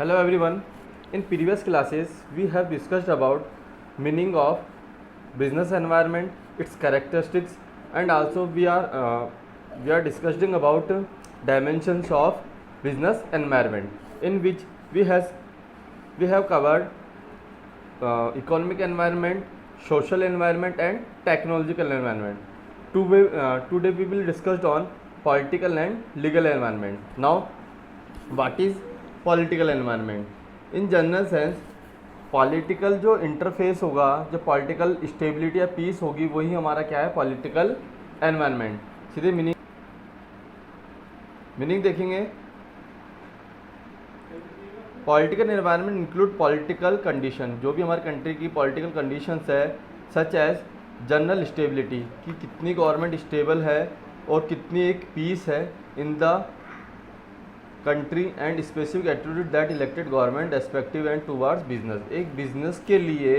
Hello everyone. In previous classes, we have discussed about meaning of business environment, its characteristics, and also we are discussing about dimensions of business environment, in which we have covered economic environment, social environment, and technological environment. Today we will discuss on political and legal environment. Now, what is political environment in general sense? Political जो interface होगा, जो political stability या piece होगी, वही हमारा क्या है, political environment. सीधे मीनिंग देखेंगे. Political environment include political condition, जो भी हमारे कंट्री की पॉलिटिकल कंडीशंस है, सच एज जनरल स्टेबिलिटी, कि कितनी गवर्नमेंट स्टेबल है और कितनी एक पीस है इन the country, and specific attitude that elected government respective and towards business. एक बिजनेस के लिए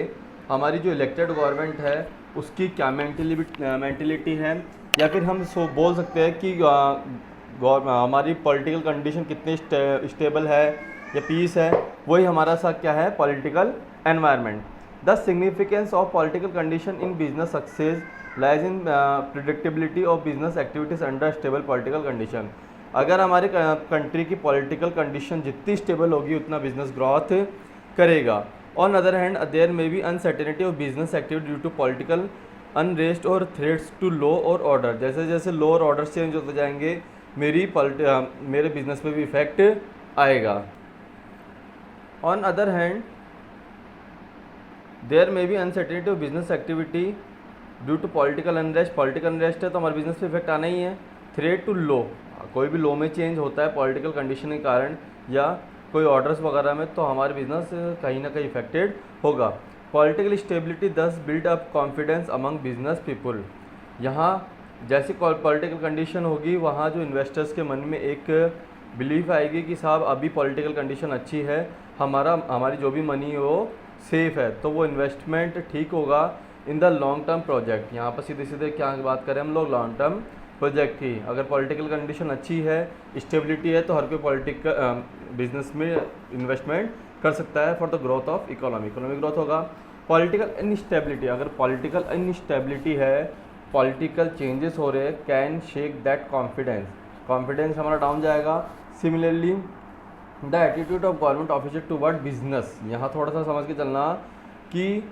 हमारी जो इलेक्टेड गवर्नमेंट है उसकी क्या मेंटेलिटी है, या फिर हम बोल सकते हैं कि हमारी पॉलिटिकल कंडीशन कितनी स्टेबल है या पीस है, वही हमारा सा क्या है, political environment. The significance of political condition in business success lies in predictability of business activities under stable political condition. अगर हमारे कंट्री की पॉलिटिकल कंडीशन जितनी स्टेबल होगी उतना बिजनेस ग्रोथ करेगा. On other hand there may be uncertainty of business activity due to political unrest और threats to law और order. जैसे जैसे लॉ और ऑर्डर चेंज होते जाएंगे, मेरे बिजनेस पे भी इफेक्ट आएगा. On other hand there may be uncertainty of business activity due to political unrest. Political unrest है तो हमारे बिजनेस पे इफेक्ट आना ही है. थ्रेट टू लॉ, कोई भी लॉ में चेंज होता है पॉलिटिकल कंडीशन के कारण या कोई ऑर्डर्स वगैरह में, तो हमारे बिजनेस कहीं ना कहीं इफेक्टेड होगा. पॉलिटिकल स्टेबिलिटी दस build up confidence among business people. यहाँ जैसी पॉलिटिकल कंडीशन होगी, वहाँ जो इन्वेस्टर्स के मन में एक बिलीफ आएगी कि साहब अभी पॉलिटिकल कंडीशन अच्छी है, हमारी जो भी मनी है वो सेफ़ है, तो वो इन्वेस्टमेंट ठीक होगा in the long term project. यहाँ पर सीधे सीधे क्या बात करें हम लोग, लॉन्ग टर्म प्रोजेक्ट की. अगर पॉलिटिकल कंडीशन अच्छी है, स्टेबिलिटी है, तो हर कोई पॉलिटिकल बिजनेस में इन्वेस्टमेंट कर सकता है for the growth of economy growth होगा. पॉलिटिकल इनस्टेबिलिटी, अगर पॉलिटिकल इनस्टेबिलिटी है, पॉलिटिकल चेंजेस हो रहे हैं, कैन शेक दैट कॉन्फिडेंस हमारा डाउन जाएगा. Similarly the attitude of government officer toward business. यहाँ थोड़ा सा समझ के चलना कि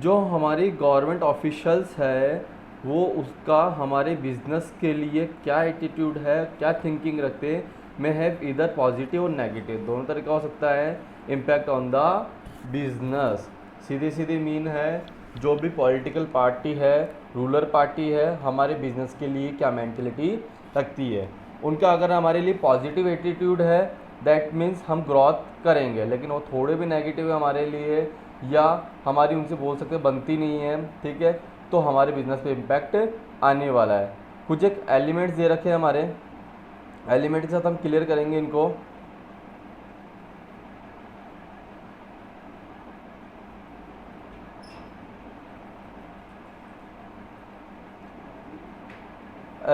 जो हमारी गवर्नमेंट ऑफिशल्स है वो उसका हमारे बिजनेस के लिए क्या एटीट्यूड है, क्या थिंकिंग रखते हैं, मे हैव इधर पॉजिटिव और नेगेटिव, दोनों तरीका हो सकता है. Impact on the business, Sidhi mean है जो भी पॉलिटिकल पार्टी है, रूलर पार्टी है, हमारे बिजनेस के लिए क्या मेंटलिटी रखती है. उनका अगर हमारे लिए पॉजिटिव एटीट्यूड है, दैट मीन्स हम ग्रोथ करेंगे, लेकिन वो थोड़े भी नेगेटिव है हमारे लिए, या हमारी उनसे बोल सकते बनती नहीं है, ठीक है, तो हमारे बिजनेस पे इम्पैक्ट आने वाला है. कुछ एक एलिमेंट्स दे रखे हैं हमारे, एलिमेंट के साथ हम क्लियर करेंगे इनको.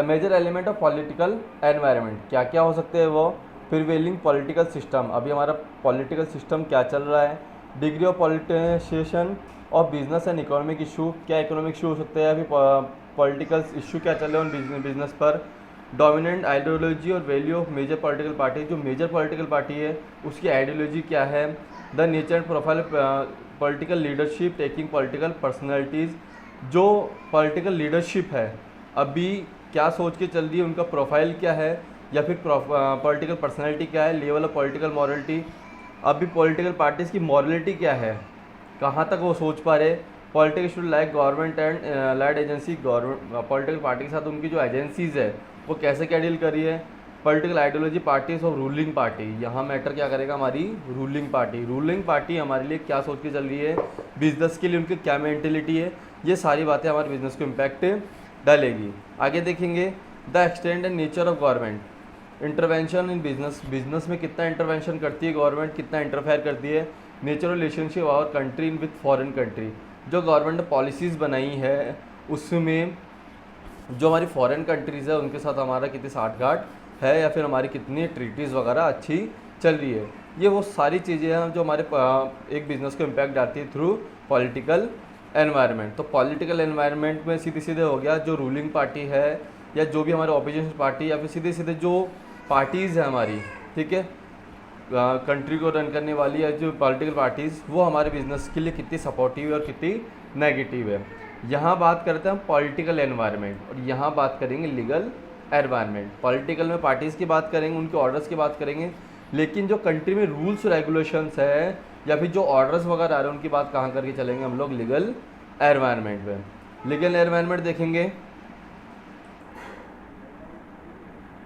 Major element of political environment क्या क्या हो सकते हैं वो. प्रिवेलिंग पॉलिटिकल सिस्टम, अभी हमारा पॉलिटिकल सिस्टम क्या चल रहा है. Degree of politician of business and economic issue, क्या इकोनॉमिक इशू हो सकते हैं, अभी पॉलिटिकल इशू क्या चल रहे हैं उन बिजनेस पर. डोमिनेंट आइडियोलॉजी और value of major political party, जो मेजर पॉलिटिकल पार्टी है उसकी आइडियोलॉजी क्या है. The nature and profile political leadership taking political personalities, जो पॉलिटिकल लीडरशिप है अभी क्या सोच के चल रही है, उनका प्रोफाइल क्या है, या फिर पॉलिटिकल पर्सनैलिटी क्या है, लेवल ऑफ पॉलिटिकल मॉरलिटी, अभी पॉलिटिकल पार्टीज़ की मॉरलिटी क्या है, कहाँ तक वो सोच पा रहे. Political should like government and allied agency, political party के साथ उनकी जो एजेंसीज़ है वो कैसे क्या डील करी है. Political ideology parties of ruling party, यहाँ मैटर क्या करेगा, हमारी रूलिंग पार्टी हमारे लिए क्या सोच के चल रही है, बिजनेस के लिए उनकी क्या मेंटेलिटी है, ये सारी बातें हमारे बिजनेस को इम्पैक्ट डालेगी. आगे देखेंगे the extend and nature of government intervention in business में कितना इंटरवेंशन करती है गवर्नमेंट, कितना इंटरफेयर करती है. Natural relationship our country with foreign country, जो गवर्नमेंट ने पॉलिसीज़ बनाई है उसमें जो हमारी फॉरेन कंट्रीज़ है उनके साथ हमारा कितनी साठगांठ है, या फिर हमारी कितनी ट्रीटीज़ वगैरह अच्छी चल रही है. ये वो सारी चीज़ें हैं जो हमारे एक बिज़नेस को इम्पैक्ट डालती है थ्रू पॉलिटिकल एनवायरनमेंट। तो पॉलिटिकल एनवायरनमेंट में सीधे सीधे हो गया जो रूलिंग पार्टी है या जो भी हमारे ऑपोजिशन पार्टी या फिर सीधे सीधे जो पार्टीज़ है हमारी, ठीक है, कंट्री को रन करने वाली या जो पॉलिटिकल पार्टीज़, वो हमारे बिजनेस के लिए कितनी सपोर्टिव है और कितनी नेगेटिव है। यहाँ बात करते हैं हम पॉलिटिकल एनवायरनमेंट और यहाँ बात करेंगे लीगल एनवायरनमेंट। पॉलिटिकल में पार्टीज़ की बात करेंगे, उनके ऑर्डर्स की बात करेंगे, लेकिन जो कंट्री में रूल्स रेगुलेशंस है या फिर जो ऑर्डर्स वगैरह आ रहे हैं उनकी बात कहाँ करके चलेंगे हम लोग, लीगल एनवायरनमेंट में। लीगल एनवायरनमेंट देखेंगे।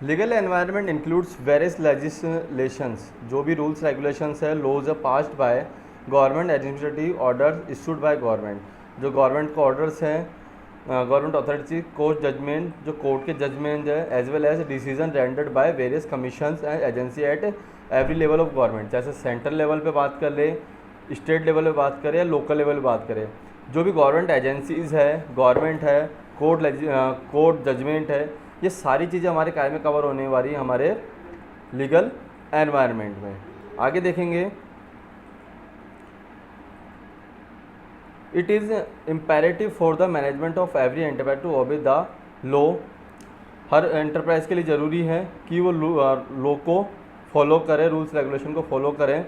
Legal environment includes various legislations, जो भी रूल्स रेगुलेशंस है, लॉज है passed by government, administrative orders issued by government, जो गवर्नमेंट के ऑर्डर्स हैं, गवर्नमेंट अथॉरिटी, कोर्ट जजमेंट, जो कोर्ट के जजमेंट है, as well as decision rendered by various commissions and agency at every level of government, जैसे central level पे बात कर ले, स्टेट लेवल पे बात करें या लोकल लेवल पे बात करें, जो भी गवर्नमेंट एजेंसीज़ है, गवर्नमेंट है, कोर्ट जजमेंट है, ये सारी चीज़ें हमारे कार्य में कवर होने वाली है हमारे लीगल एनवायरनमेंट में। आगे देखेंगे, it is imperative for the management of every enterprise to obey the law, हर एंटरप्राइज के लिए ज़रूरी है कि वो लॉ को फॉलो करें, रूल्स रेगुलेशन को फॉलो करें।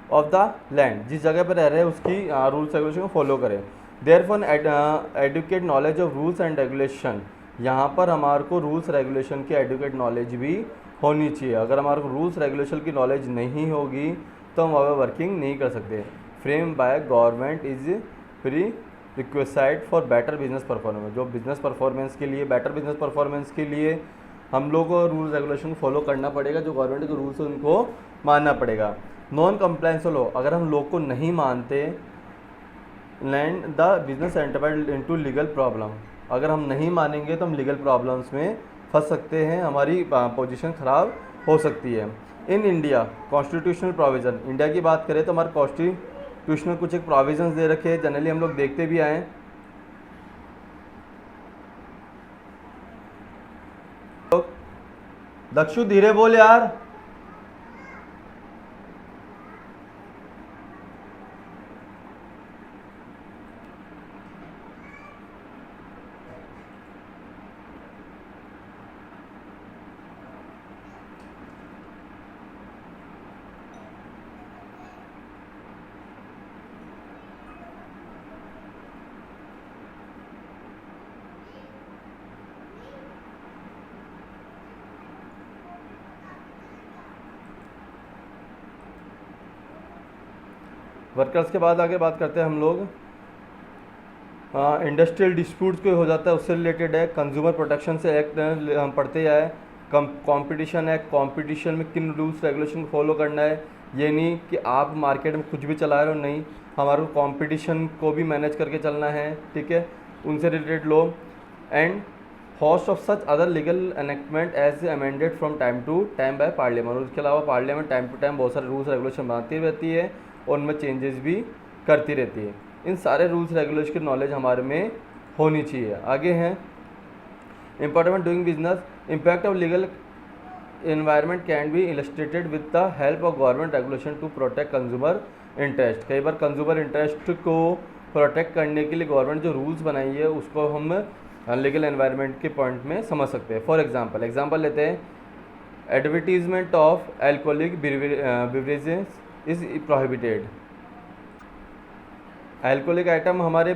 ऑफ द लैंड, जिस जगह पर रह रहे हैं उसकी रूल्स रेगुलेशन को फॉलो करें। Therefore adequate knowledge of rules and regulation, यहाँ पर हमारे को रूल्स रेगुलेशन की एडुकेट नॉलेज भी होनी चाहिए। अगर हमारे को रूल्स रेगुलेशन की नॉलेज नहीं होगी तो हम वहाँ वर्किंग नहीं कर सकते। Frame by government is pre requisite for better business performance, जो बिजनेस परफॉर्मेंस के लिए, बेटर बिजनेस परफॉर्मेंस के लिए हम लोग को रूल्स रेगुलेशन फॉलो करना पड़ेगा, जो गवर्नमेंट के रूल्स हैं उनको मानना पड़ेगा। नॉन कंप्लायंस लॉ, अगर हम लॉ को नहीं मानते, land the business enterprise into legal problem, अगर हम नहीं मानेंगे तो हम लीगल प्रॉब्लम्स में फंस सकते हैं, हमारी पोजीशन ख़राब हो सकती है। In India constitutional provision, India की बात करें तो हमारे कॉन्स्टिट्यूशनल कुछ एक प्रोविजंस दे रखे हैं, जनरली हम लोग देखते भी आए। दक्षु धीरे बोल यार। वर्कर्स के बाद आगे बात करते हैं हम लोग, इंडस्ट्रियल डिस्प्यूट्स कोई हो जाता है उससे रिलेटेड है। कंज्यूमर प्रोटेक्शन से एक्ट हम पढ़ते आए। कंपटीशन एक्ट, कंपटीशन में किन रूल्स रेगुलेशन को फॉलो करना है, ये नहीं कि आप मार्केट में कुछ भी चला रहे हो, नहीं, हमारे को कंपटीशन को भी मैनेज करके चलना है, ठीक है, उनसे related law. And host of such other legal enactment as amended from time to time by parliament, उसके अलावा पार्लियामेंट टाइम टू टाइम बहुत सारे रूल्स रेगुलेशन बनाती रहती है और उनमें चेंजेस भी करती रहती है। इन सारे रूल्स रेगुलेशन की नॉलेज हमारे में होनी चाहिए। आगे हैं important doing business, impact of legal environment can be illustrated with the help of government regulation to protect consumer interest. कई बार कंज्यूमर इंटरेस्ट को प्रोटेक्ट करने के लिए गवर्नमेंट जो रूल्स बनाई है उसको हम लीगल एनवायरनमेंट के पॉइंट में समझ सकते हैं। फॉर एग्जाम्पल लेते हैं, advertisement of alcoholic beverages is prohibited. Alcoholic item हमारे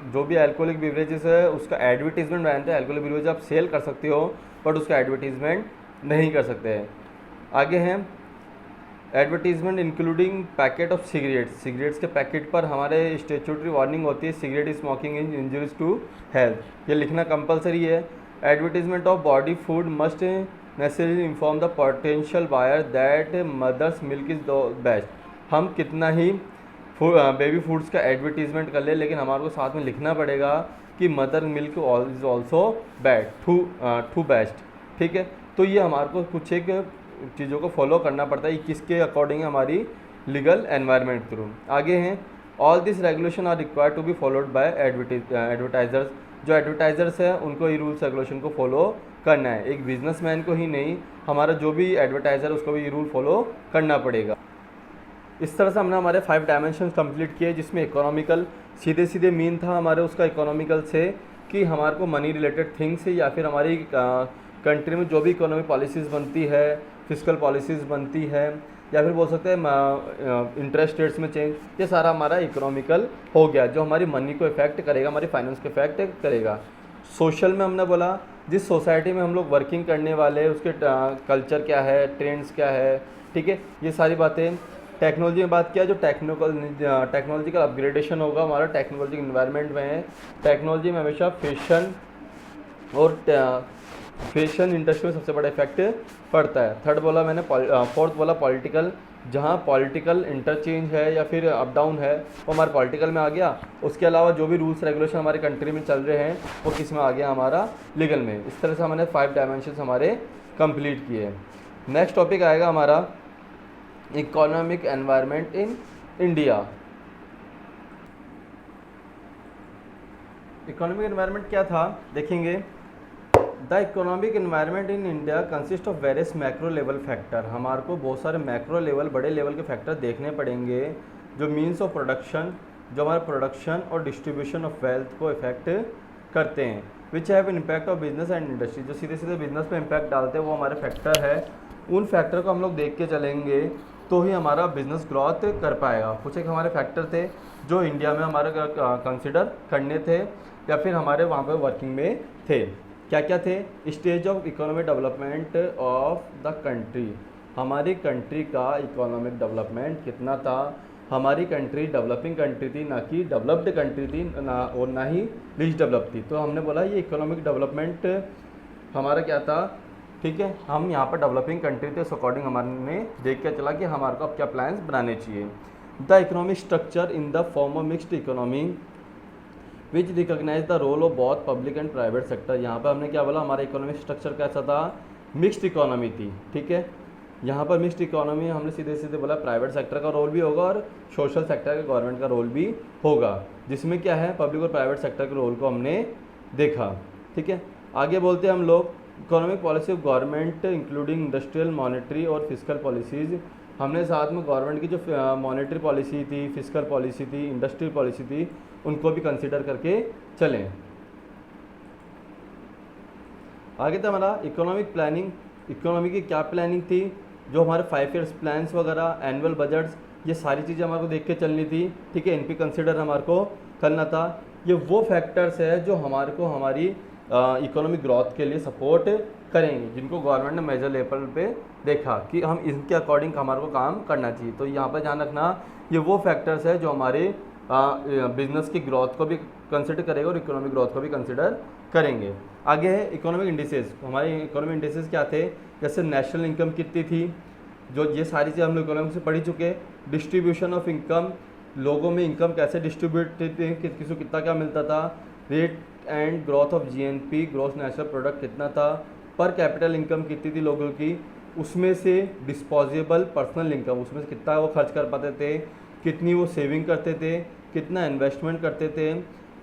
जो भी एल्कोहलिक बिवरेजेस है उसका एडवर्टीजमेंट बनाते हैं। एल्कोहलिक बिवरेज आप सेल कर सकते हो बट उसका एडवर्टीजमेंट नहीं कर सकते हैं। आगे हैं advertisement including packet of cigarettes, cigarettes के पैकेट पर हमारे स्टेचुटरी वार्निंग होती है, cigarette smoking is injurious to health, ये लिखना कंपलसरी है। Advertisement of body food must necessary inform the potential buyer that mother's milk is the best. हम कितना ही बेबी फूड्स का एडवर्टीजमेंट कर ले, लेकिन हमारे को साथ में लिखना पड़ेगा कि mother milk is also bad to best, ठीक है। तो ये हमारे को कुछ एक चीज़ों को फॉलो करना पड़ता है, किसके अकॉर्डिंग हमारी लीगल एनवायरनमेंट थ्रू। आगे हैं all this regulation are required to be followed by advertisers. जो एडवर्टाइजर्स हैं उनको ये रूल्स रेगुलेशन को फॉलो करना है, एक बिजनेसमैन को ही नहीं, हमारा जो भी एडवर्टाइज़र उसको भी ये रूल फॉलो करना पड़ेगा। इस तरह से हमने हमारे 5 डायमेंशन कंप्लीट किए, जिसमें इकोनॉमिकल सीधे सीधे मीन था हमारे उसका इकोनॉमिकल से कि हमारे को मनी रिलेटेड थिंग्स या फिर हमारी कंट्री में जो भी इकोनॉमिक पॉलिसीज़ बनती है, फिजिकल पॉलिसीज़ बनती है, या फिर बोल सकते हैं इंटरेस्ट रेट्स में चेंज, ये सारा हमारा इकोनॉमिकल हो गया जो हमारी मनी को इफेक्ट करेगा, हमारी फाइनेंस को इफेक्ट करेगा। सोशल में हमने बोला जिस सोसाइटी में हम लोग वर्किंग करने वाले हैं उसके कल्चर क्या है, ट्रेंड्स क्या है, ठीक है, ये सारी बातें। टेक्नोलॉजी में बात किया, जो टेक्नोलॉजिकल अपग्रेडेशन होगा हमारा टेक्नोलॉजिकल इन्वायरमेंट में है। टेक्नोलॉजी में हमेशा फैशन इंडस्ट्री में सबसे बड़ा इफेक्ट पड़ता है। थर्ड बोला मैंने, फोर्थ बोला पॉलिटिकल, जहाँ पॉलिटिकल इंटरचेंज है या फिर अप डाउन है वो हमारे पॉलिटिकल में आ गया। उसके अलावा जो भी रूल्स रेगुलेशन हमारे कंट्री में चल रहे हैं वो किस में आ गया, हमारा लीगल में। इस तरह से हमने 5 डायमेंशन हमारे कंप्लीट किए। नेक्स्ट टॉपिक आएगा हमारा economic environment in India. Economic environment क्या था देखेंगे। The economic environment in India consist of various macro level factor. हमारे को बहुत सारे मैक्रो लेवल, बड़े लेवल के फैक्टर देखने पड़ेंगे जो मीन्स ऑफ प्रोडक्शन, जो हमारे प्रोडक्शन और डिस्ट्रीब्यूशन ऑफ वेल्थ को इफेक्ट करते हैं। Which have impact of business and industry, जो सीधे सीधे बिजनेस पे इम्पैक्ट डालते हैं वो हमारे फैक्टर है। उन फैक्टर को हम लोग देख के चलेंगे तो ही हमारा बिजनेस ग्रोथ कर पाएगा। कुछ एक हमारे फैक्टर थे जो इंडिया में हमारे कंसिडर करने थे या फिर हमारे वहाँ पर वर्किंग में थे। क्या क्या थे? Stage of economic development of the country, हमारी कंट्री का इकोनॉमिक डेवलपमेंट कितना था। हमारी कंट्री डेवलपिंग कंट्री थी, ना कि डेवलप्ड कंट्री थी, और ना ही लीस्ट डेवलप थी। तो हमने बोला ये इकोनॉमिक डेवलपमेंट हमारा क्या था, ठीक है, हम यहाँ पर डेवलपिंग कंट्री थे, उस अकॉर्डिंग हमारे देख के चला कि हमारे को अब क्या प्लान्स बनाने चाहिए। The economic structure in the form of mixed economy which recognise the role of both public and private sector. यहाँ पर हमने क्या बोला, हमारा इकोनॉमिक स्ट्रक्चर कैसा था, मिक्स्ड इकोनॉमी थी, ठीक है। यहाँ पर मिक्स्ड इकोनॉमी हमने सीधे सीधे बोला प्राइवेट सेक्टर का रोल भी होगा और सोशल सेक्टर का, गवर्नमेंट का रोल भी होगा, जिसमें क्या है पब्लिक और प्राइवेट सेक्टर के रोल को हमने देखा, ठीक है। आगे बोलते हैं हम लोग economic policy of government including industrial, monetary और फिजिकल पॉलिसीज़। हमने साथ में गवर्नमेंट की जो मॉनेटरी पॉलिसी थी, फिजिकल पॉलिसी थी, इंडस्ट्रियल पॉलिसी थी, उनको भी कंसिडर करके चलें। आगे था हमारा इकोनॉमिक प्लानिंग। इकोनॉमी की क्या प्लानिंग थी, जो हमारे 5 ईयर्स प्लान्स वगैरह, एनुअल बजट्स, ये सारी चीज़ें हमारे को देख के चलनी थी, ठीक है। इन पे कंसिडर हमारे को करना था। ये वो फैक्टर्स है जो हमारे को हमारी इकोनॉमिक ग्रोथ के लिए सपोर्ट करेंगे, जिनको गवर्नमेंट ने मेजर लेवल पे देखा कि हम इनके अकॉर्डिंग हमारे को काम करना चाहिए। तो यहाँ पर ध्यान रखना, ये वो फैक्टर्स है जो हमारे बिजनेस की ग्रोथ को भी कंसिडर करेगा और इकोनॉमिक ग्रोथ को भी कंसिडर करेंगे। आगे है इकोनॉमिक इंडिसेस। हमारे इकोनॉमिक इंडिसेस क्या थे, जैसे नेशनल इनकम कितनी थी, जो ये सारी चीज़ें हम लोग इकोनॉमिक से पढ़ी चुके। डिस्ट्रीब्यूशन ऑफ इनकम, लोगों में इनकम कैसे डिस्ट्रीब्यूट थे, किसी को कितना क्या मिलता था। Rate and growth of GNP, gross national product कितना था। पर कैपिटल इनकम कितनी थी लोगों की, उसमें से डिस्पोजेबल पर्सनल इनकम, उसमें से कितना वो खर्च कर पाते थे, कितनी वो सेविंग करते थे, कितना इन्वेस्टमेंट करते थे।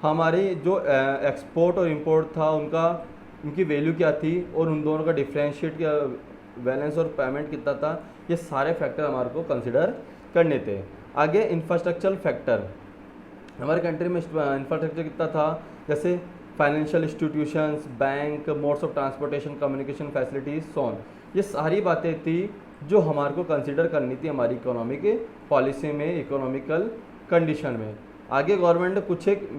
हमारे जो एक्सपोर्ट और इंपोर्ट था उनकी वैल्यू क्या थी, और उन दोनों का डिफ्रेंशिएट क्या, बैलेंस और पेमेंट कितना था। ये सारे फैक्टर हमारे को कंसिडर करने थे। आगे इंफ्रास्ट्रक्चरल फैक्टर, हमारे कंट्री में इंफ्रास्ट्रक्चर कितना था, जैसे financial institutions, bank, modes of transportation, communication facilities, so on. ये सारी बातें थी जो हमारे को कंसिडर करनी थी हमारी इकोनॉमिक पॉलिसी में, इकोनॉमिकल कंडीशन में। आगे गवर्नमेंट ने कुछ एक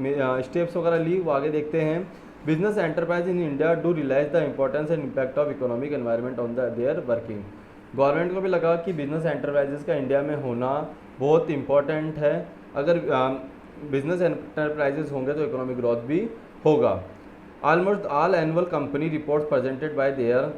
स्टेप्स वगैरह ली, वो आगे देखते हैं। Business enterprise in India do realise the importance and impact of economic environment on their working. Government को भी लगा कि बिजनेस एंटरप्राइजेस का इंडिया में होना बहुत इंपॉर्टेंट है। अगर बिजनेस एंटरप्राइजेस होंगे तो इकोनॉमिक ग्रोथ भी होगा। Almost all annual company reports presented by their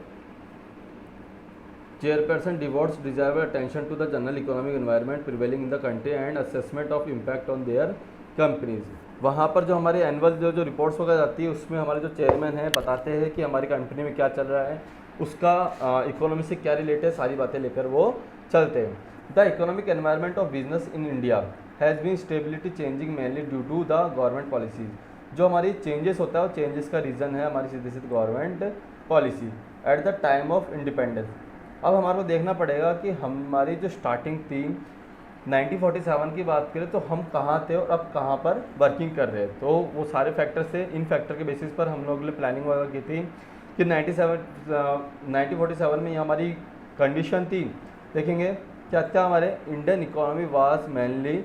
chairperson devotes deserve attention to the general economic environment prevailing in the country and assessment of impact on their companies. वहाँ पर जो हमारे annual जो reports वगैरह आती है उसमें हमारे जो चेयरमैन हैं बताते हैं कि हमारी कंपनी में क्या चल रहा है, उसका इकोनॉमी से क्या रिलेटेड, सारी बातें लेकर वो चलते हैं। The economic environment of business in India, has been stability changing mainly due to the government policies. जो हमारी चेंजेस होता है वो चेंजेस का रीज़न है हमारी सीधे सीधे government policy at the time of independence. अब हमारे को देखना पड़ेगा कि हमारी जो स्टार्टिंग थी 1947 की बात करें तो हम कहाँ थे और अब कहाँ पर वर्किंग कर रहे हैं, तो वो सारे फैक्टर से इन फैक्टर के बेसिस पर हम लोगों ने प्लानिंग वगैरह की थी कि 1947 में ये हमारी कंडीशन थी। देखेंगे क्या क्या हमारे Indian economy was mainly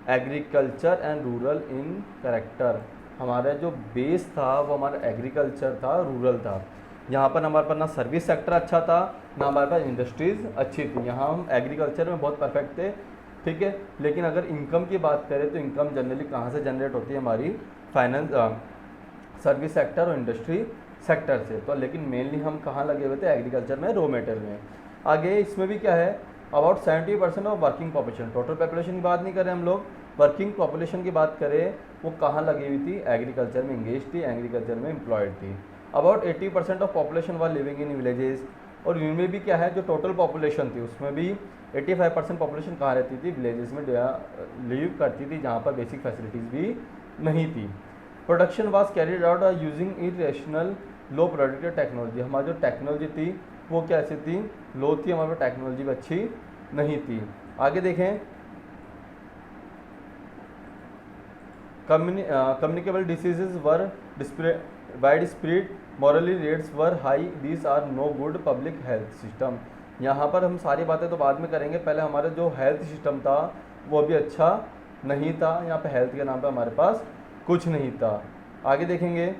agriculture and rural in character. हमारा जो बेस था वो हमारा एग्रीकल्चर था, रूरल था। यहाँ पर हमारे पास ना सर्विस सेक्टर अच्छा था ना हमारे पास इंडस्ट्रीज़ अच्छी थी। यहाँ हम एग्रीकल्चर में बहुत परफेक्ट थे, ठीक है। लेकिन अगर इनकम की बात करें तो इनकम जनरली कहाँ से जनरेट होती है, हमारी फाइनेंस सर्विस सेक्टर और इंडस्ट्री सेक्टर से। तो लेकिन मेनली हम कहाँ लगे हुए थे, एग्रीकल्चर में, रॉ मटेरियल में। आगे इसमें भी क्या है, about 70% of working population, total population की बात नहीं करें हम लोग, वर्किंग पॉपुलेशन की बात करें वो कहाँ लगी हुई थी, एग्रीकल्चर में इंगेज थी, एग्रीकल्चर में एम्प्लॉयड थी। About 80% of population was living in villages. और इनमें भी क्या है, जो टोटल पॉपुलेशन थी उसमें भी 85% पॉपुलेशन कहाँ रहती थी, विलेजेस में लिव करती थी, जहाँ पर बेसिक फैसिलिटीज़ भी नहीं थी। Production was carried out using irrational low productive technology. हमारी जो टेक्नोलॉजी थी वो कैसी थी, लो थी, हमारे पास टेक्नोलॉजी भी अच्छी नहीं थी। आगे देखें, communicable diseases were wide spread, मॉरली rates were high, these are no good public health system. यहाँ पर हम सारी बातें तो बाद में करेंगे, पहले हमारा जो हेल्थ सिस्टम था वो भी अच्छा नहीं था। यहाँ पे हेल्थ के नाम पे हमारे पास कुछ नहीं था। आगे देखेंगे,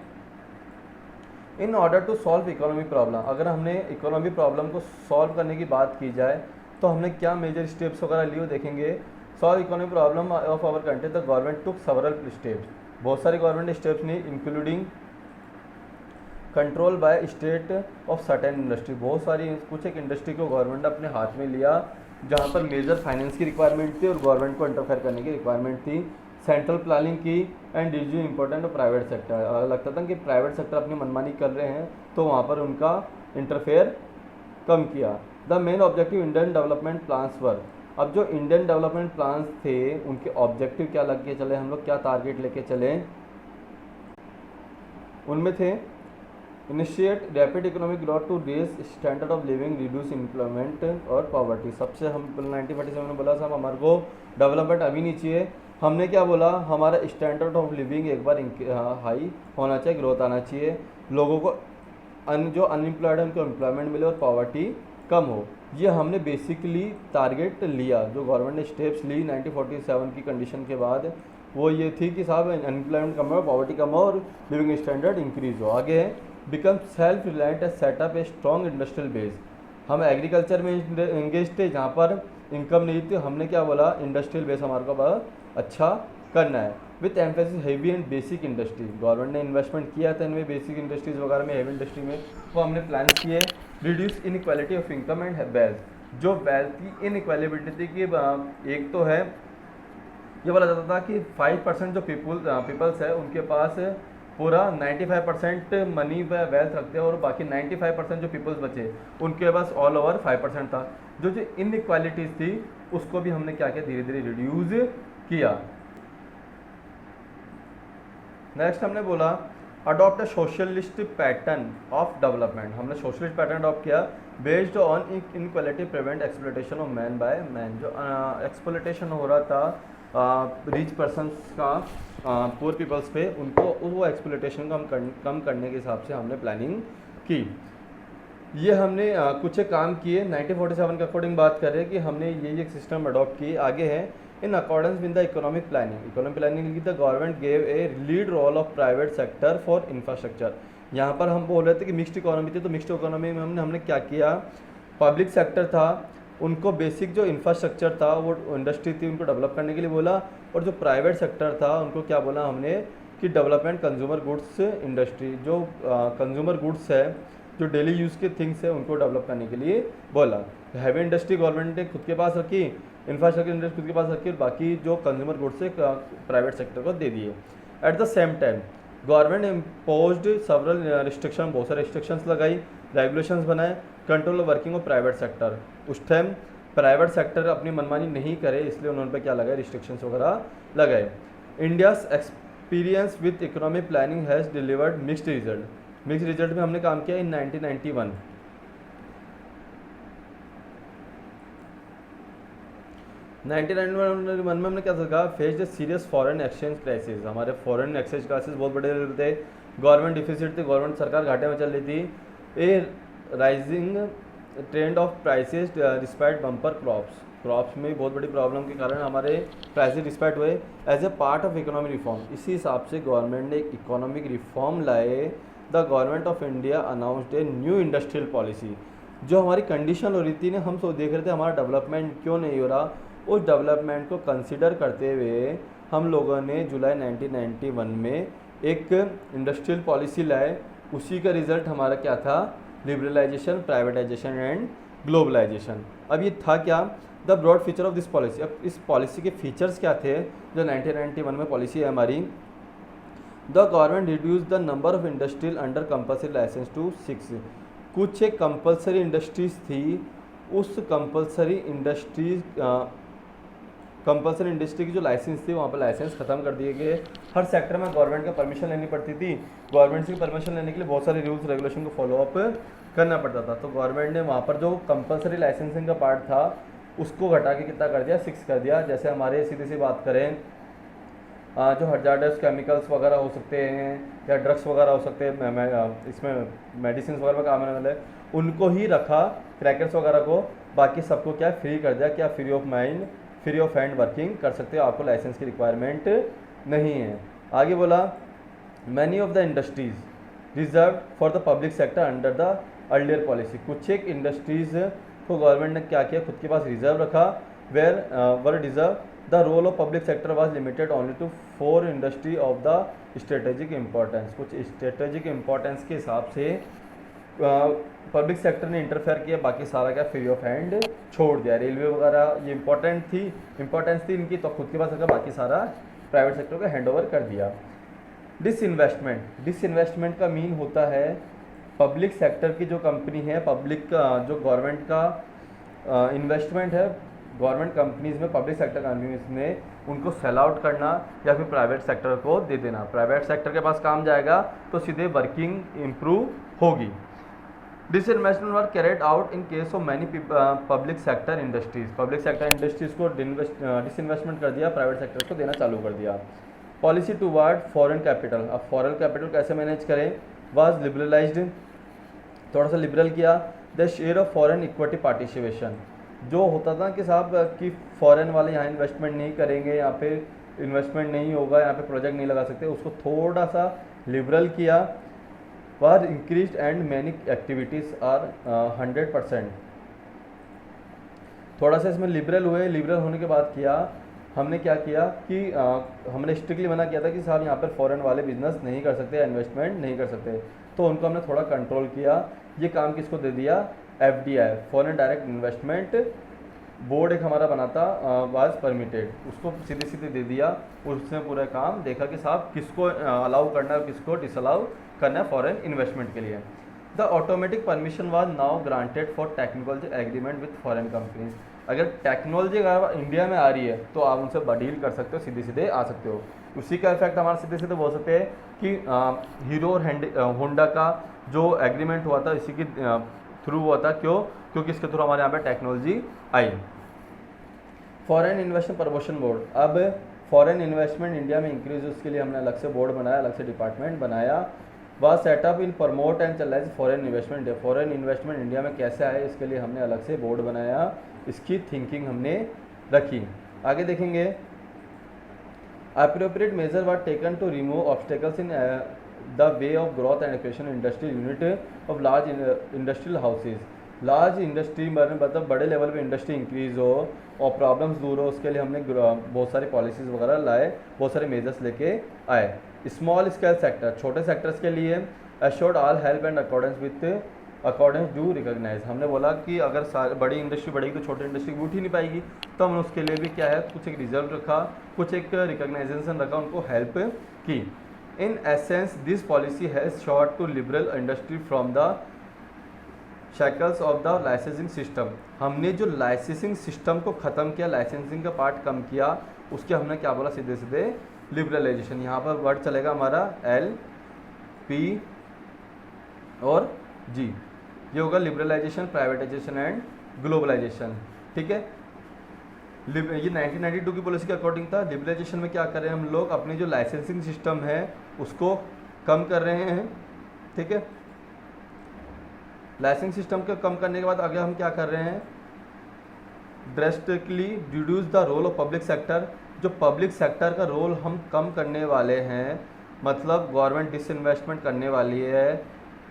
in order to solve economy problem, अगर हमने इकोनॉमी प्रॉब्लम को सॉल्व करने की बात की जाए तो हमने क्या मेजर स्टेप्स वगैरह लिए देखेंगे। Solve economy problem of our country the government took several steps, बहुत सारे गवर्नमेंट स्टेप्स ने, including control by state of certain industry. बहुत सारी कुछ एक इंडस्ट्री को गवर्नमेंट ने अपने हाथ में लिया जहाँ पर मेजर फाइनेंस की रिक्वायरमेंट थी और गवर्नमेंट को इंटरफेयर करने की रिक्वायरमेंट थी। सेंट्रल प्लानिंग की एंड डिज इम्पोर्टेंट प्राइवेट सेक्टर, लगता था कि प्राइवेट सेक्टर अपनी मनमानी कर रहे हैं तो वहाँ पर उनका इंटरफेयर कम किया। The main objective Indian development plans were, अब जो इंडियन डेवलपमेंट प्लान्स थे उनके ऑब्जेक्टिव क्या लग के चले, हम लोग क्या टारगेट लेके चले, उनमें थे initiate rapid economic growth to raise standard of living, reduce employment और पॉवर्टी। सबसे हम 1947 में बोला साहब हमारे को डेवलपमेंट अभी नहीं चाहिए, हमने क्या बोला, हमारा स्टैंडर्ड ऑफ लिविंग एक बार हाई होना चाहिए, ग्रोथ आना चाहिए, लोगों को जो अनएम्प्लॉयड है उनको एम्प्लॉयमेंट मिले और पॉवर्टी कम हो। ये हमने बेसिकली टारगेट लिया। जो गवर्नमेंट ने स्टेप्स ली 1947 की कंडीशन के बाद वो ये थी कि साहब अनएम्प्लॉयमेंट कम हो, पॉवर्टी कम हो और लिविंग स्टैंडर्ड इंक्रीज हो। आगे है become self reliant and setup a strong industrial base. हम एग्रीकल्चर में इंगेज थे जहाँ पर इनकम नहीं थी, हमने क्या बोला, इंडस्ट्रियल बेस हमारे को बहुत अच्छा करना है with emphasis heavy and basic industry. Government ने इन्वेस्टमेंट किया था इनमें, बेसिक इंडस्ट्रीज वगैरह में, हेवी इंडस्ट्री में, वो हमने प्लान किए। Reduce inequality of income and wealth, जो वेल्थ की इनइक्वालिटी थी कि एक तो है ये बोला जाता था कि 5% जो पीपल्स है उनके पास पूरा 95% मनी व वेल्थ रखते हैं और बाकी 95% जो पीपल्स बचे उनके पास ऑल ओवर 5% था। जो जो इनइक्वालिटीज़ थी उसको भी हमने क्या किया, धीरे धीरे रिड्यूस किया। नेक्स्ट हमने बोला adopt a socialist pattern of development. हमने सोशलिस्ट पैटर्न अडॉप्ट किया based on inequality prevent exploitation of man by man. जो एक्सप्लॉयटेशन हो रहा था रिच पर्सनस का पुअर पीपल्स पे, उनको वो एक्सप्लॉयटेशन को हम कम करने के हिसाब से हमने प्लानिंग की। ये हमने कुछ काम किए 1947 के अकॉर्डिंग बात कर रहे हैं कि हमने ये एक सिस्टम अडॉप्ट की। आगे है in accordance with the economic planning की the government gave a lead role of private sector for infrastructure. यहाँ पर हम बोल रहे थे कि मिक्स्ड इकोनॉमी थी, तो मिक्स्ड इकोनॉमी में हमने क्या किया, पब्लिक सेक्टर था उनको बेसिक जो इंफ्रास्ट्रक्चर था वो इंडस्ट्री थी उनको डेवलप करने के लिए बोला, और जो प्राइवेट सेक्टर था उनको क्या बोला हमने कि डेवलपमेंट कंज्यूमर गुड्स इंडस्ट्री, जो कंज्यूमर गुड्स है, जो डेली यूज़ के थिंग्स है उनको डेवलप करने के लिए बोला। हैवी इंडस्ट्री गवर्नमेंट ने खुद के पास रखी, इंफ्रास्ट्रक्चर इंडस्ट्री खुद के पास रखी और बाकी जो कंज्यूमर गुड्स है प्राइवेट सेक्टर को दे दिए। At the same time government imposed several restriction, बहुत सारे रिस्ट्रिक्शंस लगाई, रेगुलेशंस बनाए, control working of private sector. उस टाइम प्राइवेट सेक्टर अपनी मनमानी नहीं करे, इसलिए उन्होंने पे क्या लगाए, रिस्ट्रिक्शंस वगैरह लगाए। India's experience with economic planning has delivered mixed result. Mixed result में हमने काम किया इन 1991। 1991 में हमने क्या कहा, face the serious foreign exchange crisis. हमारे फॉरेन एक्सचेंज क्राइसिस बहुत बड़े थे, गवर्नमेंट डिफिसिट थी, गवर्नमेंट सरकार घाटे में चल रही थी, a rising trend of prices despite bumper crops में बहुत बड़ी प्रॉब्लम के कारण हमारे प्राइसेस डिस्पाइट हुए। As a part of economic reform, इसी हिसाब से गवर्नमेंट ने एक इकोनॉमिक रिफॉर्म लाए। The government of India announced a new industrial policy. जो हमारी कंडीशन हो रही थी ना, हम सब देख रहे थे हमारा डेवलपमेंट क्यों नहीं हो रहा, उस डेवलपमेंट को कंसिडर करते हुए हम लोगों ने जुलाई 1991 में एक इंडस्ट्रियल पॉलिसी लाए। उसी का रिजल्ट हमारा क्या था, लिबरलाइजेशन, प्राइवेटाइजेशन एंड ग्लोबलाइजेशन। अब ये था क्या, the broad feature of this policy. अब इस पॉलिसी के फीचर्स क्या थे जो 1991 में पॉलिसी है हमारी। The government reduce the number of industrial under compulsory licence to 6। कुछ एक कंपल्सरी इंडस्ट्रीज थी, उस कंपल्सरी इंडस्ट्री की जो लाइसेंस थी वहाँ पर लाइसेंस ख़त्म कर दिए गए। हर सेक्टर में गवर्नमेंट का परमिशन लेनी पड़ती थी, गवर्नमेंट से परमिशन लेने के लिए बहुत सारे रूल्स रेगुलेशन को फॉलोअप करना पड़ता था। तो गवर्नमेंट ने वहाँ पर जो कंपल्सरी लाइसेंसिंग का पार्ट था उसको घटा के कितना कर दिया, 6 कर दिया। जैसे हमारे सीधी सी बात करें, जो हजार्डस केमिकल्स वगैरह हो सकते हैं या ड्रग्स वगैरह हो सकते हैं, इसमें मेडिसिन वगैरह में काम आने वाले, उनको ही रखा, क्रैकर्स वगैरह को, बाकी सबको क्या फ्री कर दिया, क्या फ्री ऑफ हैंड वर्किंग कर सकते हो, आपको लाइसेंस की रिक्वायरमेंट नहीं है। आगे बोला, many of the industries reserve for the public sector under the earlier policy. कुछ एक इंडस्ट्रीज़ को गवर्नमेंट ने क्या किया, खुद के पास रिजर्व रखा, where were deserve the role of public sector was limited only to 4 industry of the strategic importance. कुछ स्ट्रेटेजिक इंपॉर्टेंस के हिसाब से पब्लिक सेक्टर ने इंटरफेयर किया, बाकी सारा क्या फ्री ऑफ हैंड छोड़ दिया। रेलवे वगैरह ये इंपॉर्टेंस थी इनकी, तो खुद के पास रखा, बाकी सारा प्राइवेट सेक्टर को हैंड ओवर कर दिया। डिसइन्वेस्टमेंट का मीन होता है पब्लिक सेक्टर की जो कंपनी है, पब्लिक का जो गवर्नमेंट का इन्वेस्टमेंट है गवर्नमेंट कंपनीज में, पब्लिक सेक्टर कंपनीज में, उनको सेल आउट करना या फिर प्राइवेट सेक्टर को दे देना। प्राइवेट सेक्टर के पास काम जाएगा तो सीधे वर्किंग इम्प्रूव होगी। Disinvestment were carried out in case of many public sector industries. Public sector industries को डिसइन्वेस्टमेंट कर दिया, प्राइवेट सेक्टर को देना चालू कर दिया। Policy toward foreign capital. अब फॉरेन कैपिटल कैसे मैनेज करें, वाज लिबरलाइज्ड, थोड़ा सा लिबरल किया। The share of foreign equity participation, जो होता था कि साहब कि फॉरेन वाले यहाँ इन्वेस्टमेंट नहीं करेंगे, यहाँ पे इन्वेस्टमेंट नहीं होगा, यहाँ पे प्रोजेक्ट नहीं लगा सकते, उसको थोड़ा सा लिबरल किया। Was increase and many activities are 100%। थोड़ा सा इसमें लिबरल हुए, लिबरल होने के बाद किया हमने क्या किया कि हमने स्ट्रिक्टली मना किया था कि साहब यहाँ पर फॉरेन वाले बिजनेस नहीं कर सकते, इन्वेस्टमेंट नहीं कर सकते, तो उनको हमने थोड़ा कंट्रोल किया। ये काम किसको दे दिया, FDI, foreign direct investment board एक हमारा बना था, वाज परमिटेड, उसको सीधे सीधे दे दिया। उसने पूरा काम देखा कि साहब किसको अलाउ करना है, किसको डिसअलाउ करना है फॉरेन इन्वेस्टमेंट के लिए। The automatic permission was now granted for technology agreement with foreign companies. अगर टेक्नोलॉजी अगर इंडिया में आ रही है तो आप उनसे डील कर सकते हो, सीधे सीधे आ सकते हो। उसी का इफेक्ट हमारा सीधे सीधे बोल सकते हैं कि हीरो और होंडा का जो एग्रीमेंट हुआ था इसी के थ्रू हुआ था। क्यों, क्योंकि इसके थ्रू हमारे यहाँ पे टेक्नोलॉजी आई। फॉरेन इन्वेस्टमेंट प्रमोशन बोर्ड, अब फॉरेन इन्वेस्टमेंट इंडिया में इंक्रीज, उसके लिए हमने अलग से बोर्ड बनाया, अलग से डिपार्टमेंट बनाया। वह set up in promote and channelise foreign investment. Foreign investment India में कैसे आए, इसके लिए हमने अलग से बोर्ड बनाया, इसकी थिंकिंग हमने रखी। आगे देखेंगे, appropriate measure were taken to remove obstacles in the way of growth and expansion industrial unit of large industrial houses. Large industry मतलब बड़े लेवल पे इंडस्ट्री इंक्रीज हो और प्रॉब्लम्स दूर हो, उसके लिए हमने बहुत सारी पॉलिसीज़ वगैरह लाए, बहुत सारे मेजर्स लेके आए। स्मॉल स्केल सेक्टर, छोटे सेक्टर्स के लिए assured all help and accordance do recognise. हमने बोला कि अगर बड़ी इंडस्ट्री बढ़ेगी तो छोटी इंडस्ट्री उठ ही नहीं पाएगी, तो हमने उसके लिए भी क्या है, कुछ एक रिजर्व रखा, कुछ एक रिकॉग्नाइजेशन रखा, उनको हेल्प की। In essence this policy has short to liberal industry from the shackles of the licensing system, हमने जो लाइसेंसिंग सिस्टम को ख़त्म किया, लाइसेंसिंग का पार्ट कम किया, उसके हमने क्या बोला, सीधे सीधे लिबरलाइजेशन। यहाँ पर वर्ड चलेगा हमारा L P और G, ये होगा लिबरलाइजेशन, प्राइवेटाइजेशन एंड ग्लोबलाइजेशन। ठीक है, ये 1992 की पॉलिसी के अकॉर्डिंग था। लिबरलाइजेशन में क्या कर रहे हैं हम लोग, अपनी जो लाइसेंसिंग सिस्टम है उसको कम कर रहे हैं। ठीक है, लाइसेंसिंग सिस्टम को कम करने के बाद आगे हम क्या कर रहे हैं, drastically reduce the role of public sector, जो पब्लिक सेक्टर का रोल हम कम करने वाले हैं, मतलब गवर्नमेंट डिसइन्वेस्टमेंट करने वाली है,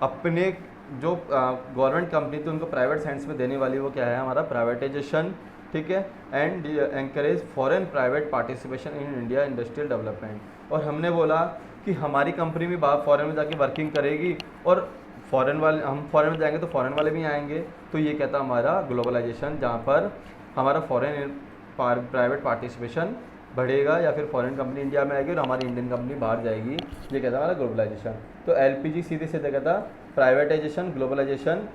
अपने जो गवर्नमेंट कंपनी थी उनको प्राइवेट हैंड्स में देने वाली, वो क्या है हमारा प्राइवेटाइजेशन। ठीक है, and encourage foreign private participation in India industrial development. और हमने बोला कि हमारी कंपनी भी बाहर फॉरेन में जाके वर्किंग करेगी और फॉरेन वाले, हम फॉरेन में जाएंगे तो फॉरेन वाले भी आएंगे, तो ये कहता हमारा ग्लोबलाइजेशन, जहाँ पर हमारा फॉरेन प्राइवेट पार्टिसिपेशन बढ़ेगा या फिर फॉरेन कंपनी इंडिया में आएगी और हमारी इंडियन कंपनी बाहर जाएगी, ये कहता है हमारा ग्लोबलाइजेशन। तो LPG सीधे सीधे कहता privatisation, globalisation,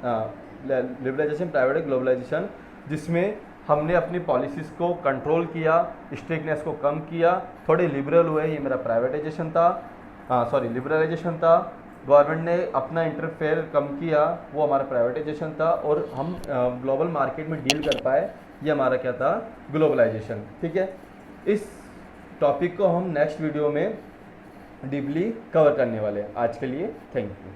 liberalisation, private, globalisation, जिसमें हमने अपनी पॉलिसीज़ को कंट्रोल किया, स्ट्रिक्टनेस को कम किया, थोड़े लिबरल हुए, ये मेरा प्राइवेटाइजेशन था, लिबरलाइजेशन था। गवर्नमेंट ने अपना इंटरफेयर कम किया, वो हमारा प्राइवेटाइजेशन था, और हम ग्लोबल मार्केट में डील कर पाए, ये हमारा क्या था, ग्लोबलाइजेशन। ठीक है, इस टॉपिक को हम नेक्स्ट वीडियो में डीपली कवर करने वाले हैं। आज के लिए थैंक यू।